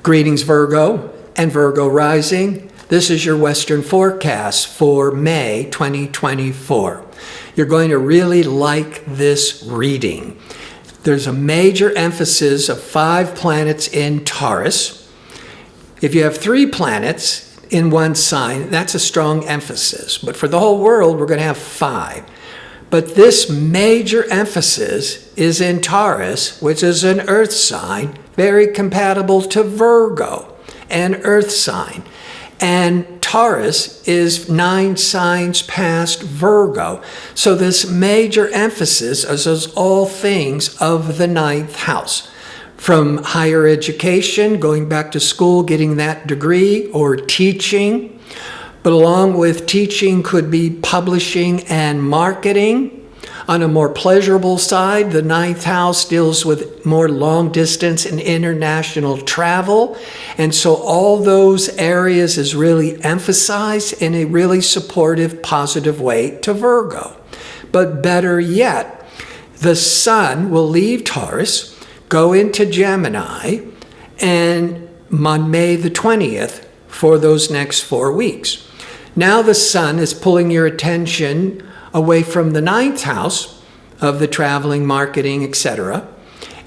Greetings, Virgo and Virgo rising. This is your Western forecast for May 2024. You're going to really like this reading. There's a major emphasis of 5 planets in Taurus. If you have 3 planets in one sign, that's a strong emphasis. But for the whole world, we're going to have 5. But this major emphasis is in Taurus, which is an earth sign, very compatible to Virgo, an earth sign. And Taurus is 9 signs past Virgo. So this major emphasis is all things of the 9th house. From higher education, going back to school, getting that degree, or teaching. But along with teaching could be publishing and marketing. On a more pleasurable side, the 9th house deals with more long distance and international travel. And so all those areas is really emphasized in a really supportive, positive way to Virgo. But better yet, the sun will leave Taurus, go into Gemini, and on May the 20th for those next 4 weeks. Now the sun is pulling your attention away from the 9th house of the traveling, marketing, etc.,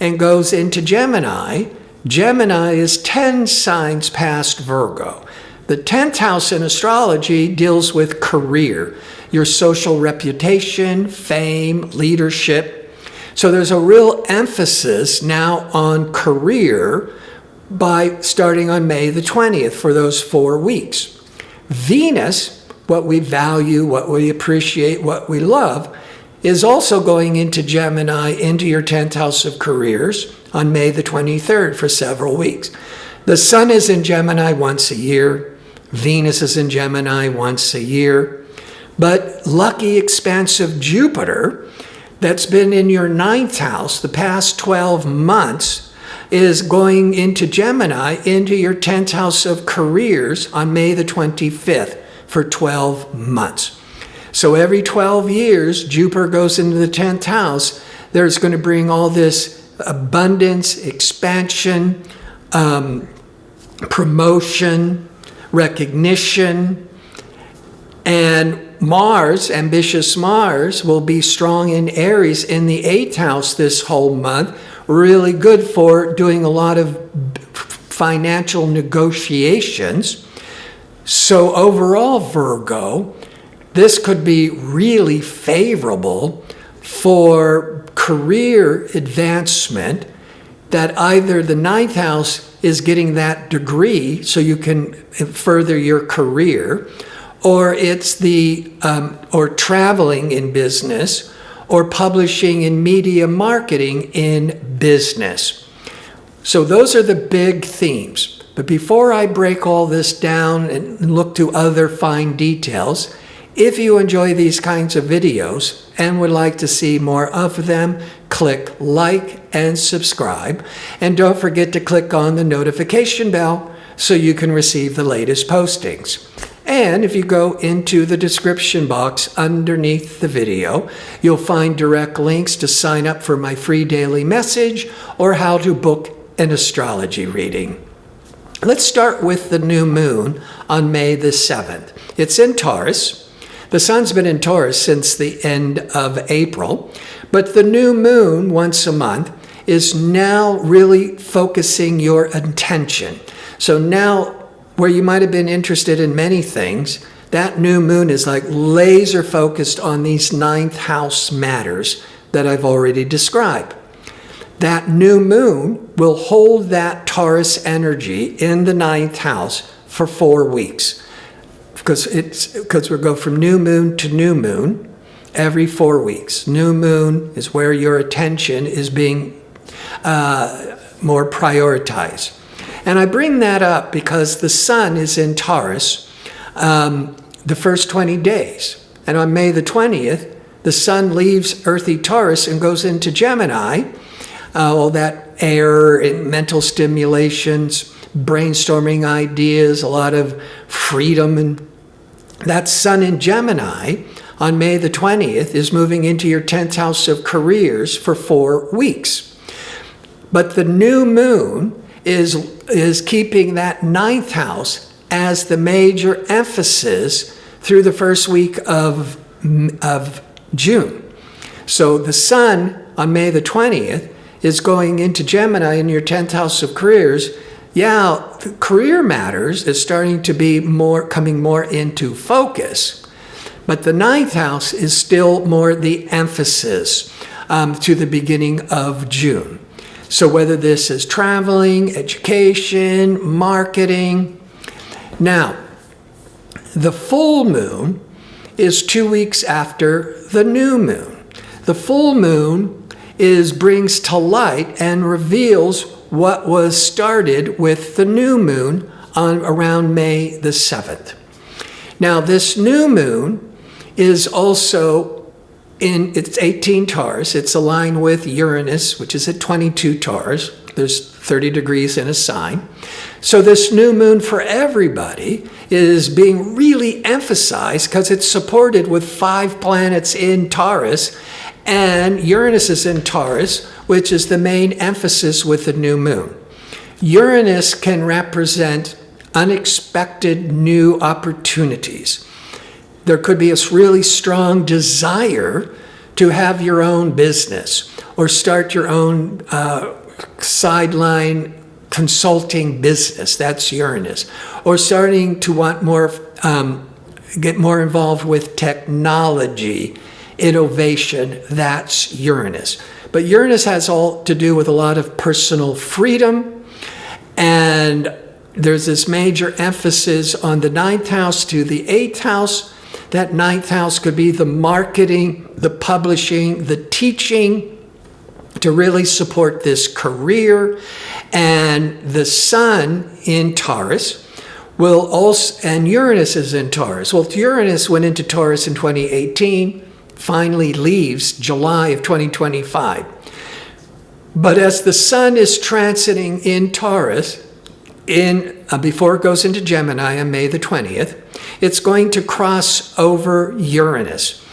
and goes into Gemini. Gemini is 10 signs past Virgo. The 10th house in astrology deals with career, your social reputation, fame, leadership. So there's a real emphasis now on career by starting on May the 20th for those 4 weeks. Venus, what we value, what we appreciate, what we love, is also going into Gemini, into your 10th house of careers on May the 23rd for several weeks. The sun is in Gemini once a year. Venus is in Gemini once a year. But lucky, expansive Jupiter, that's been in your 9th house the past 12 months, is going into Gemini, into your 10th house of careers on May the 25th. For 12 months. So every 12 years, Jupiter goes into the 10th house. There's going to bring all this abundance, expansion, promotion, recognition. And Mars, ambitious Mars, will be strong in Aries in the 8th house this whole month. Really good for doing a lot of financial negotiations. So overall, Virgo, this could be really favorable for career advancement, that either the 9th house is getting that degree so you can further your career, or it's or traveling in business, or publishing in media marketing in business. So those are the big themes. But before I break all this down and look to other fine details, if you enjoy these kinds of videos and would like to see more of them, click like and subscribe. And don't forget to click on the notification bell so you can receive the latest postings. And if you go into the description box underneath the video, you'll find direct links to sign up for my free daily message or how to book an astrology reading. Let's start with the new moon on May the 7th. It's in Taurus. The sun's been in Taurus since the end of April, but the new moon once a month is now really focusing your attention. So now, where you might have been interested in many things, that new moon is like laser focused on these 9th house matters that I've already described. That new moon will hold that Taurus energy in the 9th house for 4 weeks. Because we go from new moon to new moon every 4 weeks. New moon is where your attention is being more prioritized. And I bring that up because the sun is in Taurus the first 20 days. And on May the 20th, the sun leaves earthy Taurus and goes into Gemini. All that air and mental stimulations, brainstorming ideas, a lot of freedom. And that sun in Gemini on May the 20th is moving into your 10th house of careers for 4 weeks. But the new moon is keeping that ninth house as the major emphasis through the first week of June. So the sun on May the 20th is going into Gemini in your 10th house of careers. Yeah, career matters is starting to be coming more into focus, but the ninth house is still more the emphasis to the beginning of June. So whether this is traveling, education, marketing. Now, the full moon is 2 weeks after the new moon. The full moon brings to light and reveals what was started with the new moon around May the 7th. Now, this new moon is also it's 18 Taurus. It's aligned with Uranus, which is at 22 Taurus. There's 30 degrees in a sign. So this new moon for everybody is being really emphasized because it's supported with 5 planets in Taurus, and Uranus is in Taurus, which is the main emphasis with the new moon. Uranus can represent unexpected new opportunities. There could be a really strong desire to have your own business or start your own sideline consulting business. That's Uranus. Or starting to want more, get more involved with technology, innovation. That's Uranus. But Uranus has all to do with a lot of personal freedom, and there's this major emphasis on the ninth house to the 8th house. That ninth house could be the marketing, the publishing, the teaching to really support this career. And the sun in Taurus will also, and Uranus is in Taurus. Well, Uranus went into Taurus in 2018, finally leaves July of 2025. But as the sun is transiting in Taurus, before it goes into Gemini on May the 20th, it's going to cross over Uranus.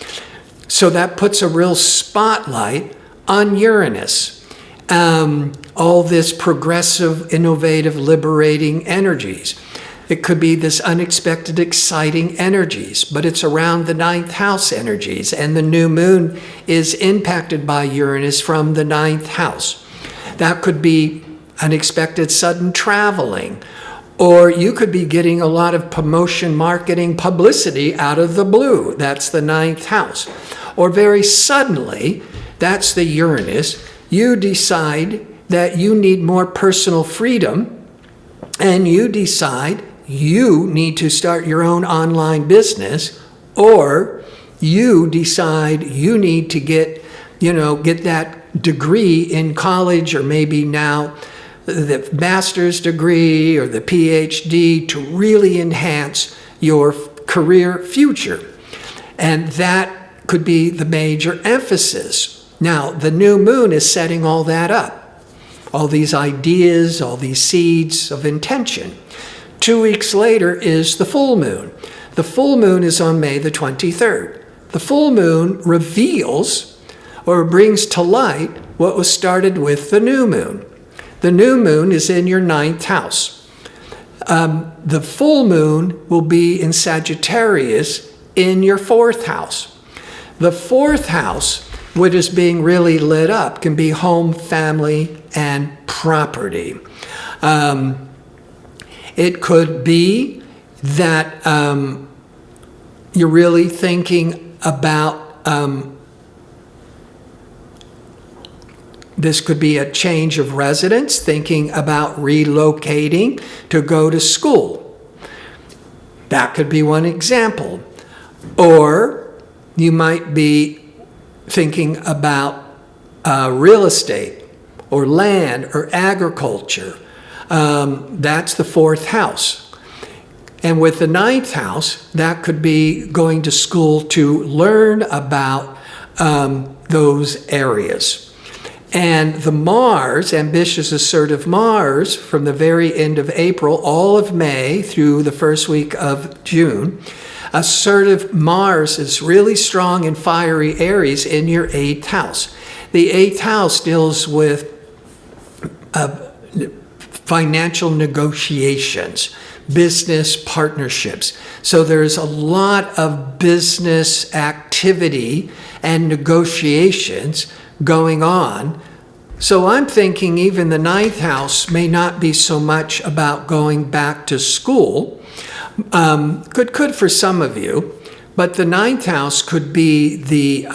So that puts a real spotlight on Uranus. All this progressive, innovative, liberating energies. It could be this unexpected, exciting energies, but it's around the ninth house energies, and the new moon is impacted by Uranus from the ninth house. That could be unexpected sudden traveling, or you could be getting a lot of promotion, marketing, publicity out of the blue. That's the ninth house. Or very suddenly, that's the Uranus, you decide that you need more personal freedom, and you decide you need to start your own online business, or you decide you need to get that degree in college, or maybe now the master's degree or the PhD to really enhance your career future. And that could be the major emphasis. Now, the new moon is setting all that up. All these ideas, all these seeds of intention. 2 weeks later is the full moon. The full moon is on May the 23rd. The full moon reveals or brings to light what was started with the new moon. The new moon is in your ninth house. The full moon will be in Sagittarius in your 4th house. The 4th house, what is being really lit up, can be home, family, and property. It could be that you're really thinking about this could be a change of residence, thinking about relocating to go to school. That could be one example. Or you might be thinking about real estate or land or agriculture. That's the 4th house. And with the 9th house, that could be going to school to learn about those areas. And the Mars, ambitious, assertive Mars, from the very end of April, all of May through the first week of June, assertive Mars is really strong in fiery Aries in your 8th house. The 8th house deals with financial negotiations, business partnerships. So there's a lot of business activity and negotiations going on. So I'm thinking even the 9th house may not be so much about going back to school. Could for some of you, but the 9th house could be the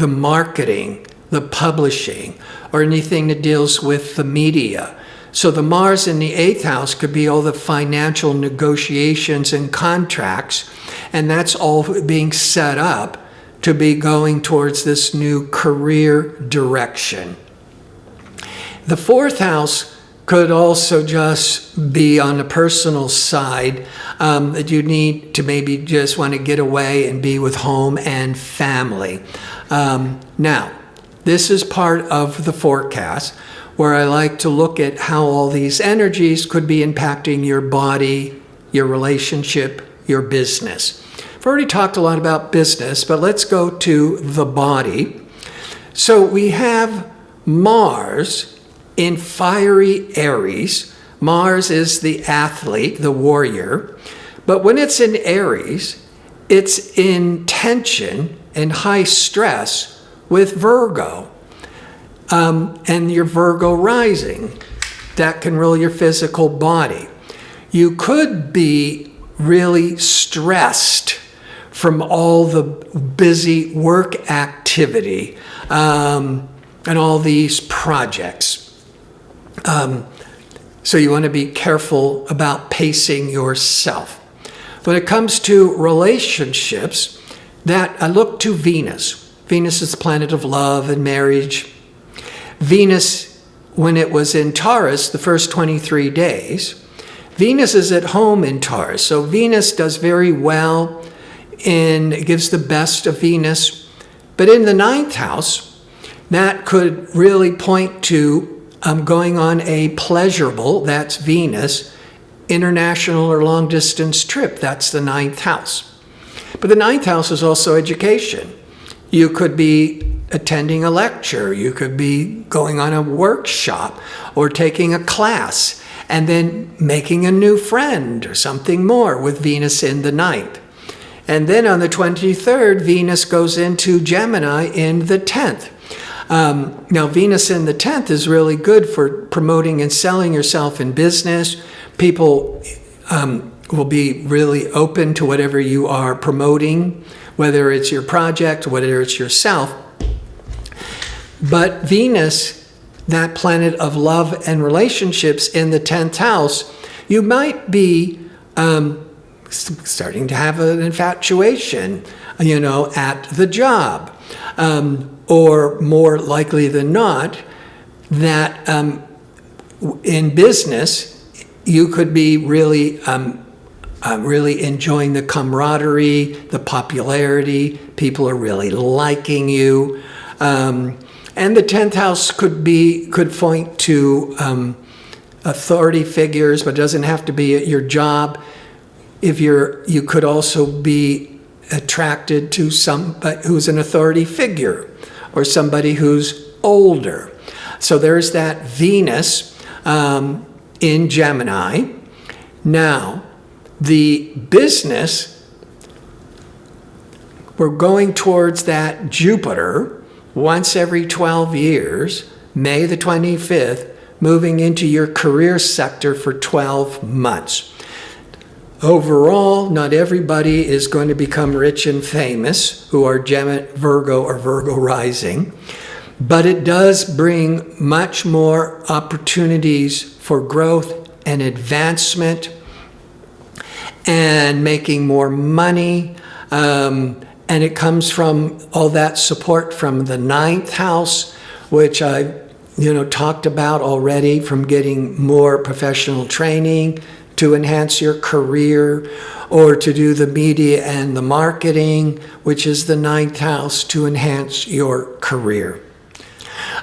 marketing, the publishing, or anything that deals with the media. So the Mars in the 8th house could be all the financial negotiations and contracts, and that's all being set up to be going towards this new career direction. The 4th house could also just be on the personal side, that you need to maybe just want to get away and be with home and family. Now, this is part of the forecast where I like to look at how all these energies could be impacting your body, your relationship, your business. I've already talked a lot about business, but let's go to the body. So we have Mars in fiery Aries. Mars is the athlete, the warrior. But when it's in Aries, it's in tension and high stress with Virgo. And your Virgo rising, that can rule your physical body. You could be really stressed from all the busy work activity and all these projects. So you want to be careful about pacing yourself. When it comes to relationships, that I look to Venus. Venus is the planet of love and marriage. Venus, when it was in Taurus, the first 23 days, Venus is at home in Taurus. So Venus does very well and gives the best of Venus. But in the 9th house, that could really point to going on a pleasurable, that's Venus, international or long distance trip. That's the 9th house. But the 9th house is also education. You could be attending a lecture. You could be going on a workshop or taking a class and then making a new friend or something more with Venus in the 9th. And then on the 23rd, Venus goes into Gemini in the 10th. Now, Venus in the 10th is really good for promoting and selling yourself in business. People will be really open to whatever you are promoting, whether it's your project, whether it's yourself. But Venus, that planet of love and relationships in the 10th house, you might be starting to have an infatuation, at the job. Or more likely than not, that in business, you could be really enjoying the camaraderie, the popularity. People are really liking you. And the 10th house could point to authority figures, but it doesn't have to be at your job. You could also be attracted to somebody who's an authority figure or somebody who's older. So there's that Venus in Gemini. Now, the business, we're going towards that Jupiter once every 12 years, May the 25th, moving into your career sector for 12 months. Overall, not everybody is going to become rich and famous who are Virgo or Virgo rising, but it does bring much more opportunities for growth and advancement and making more money. And it comes from all that support from the 9th house, which I talked about already, from getting more professional training to enhance your career, or to do the media and the marketing, which is the 9th house, to enhance your career.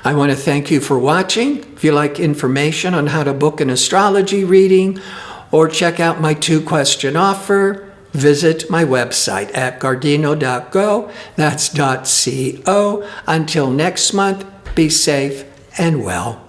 I want to thank you for watching. If you like information on how to book an astrology reading or check out my 2-question offer, visit my website at gardino.go. That's .co. Until next month, be safe and well.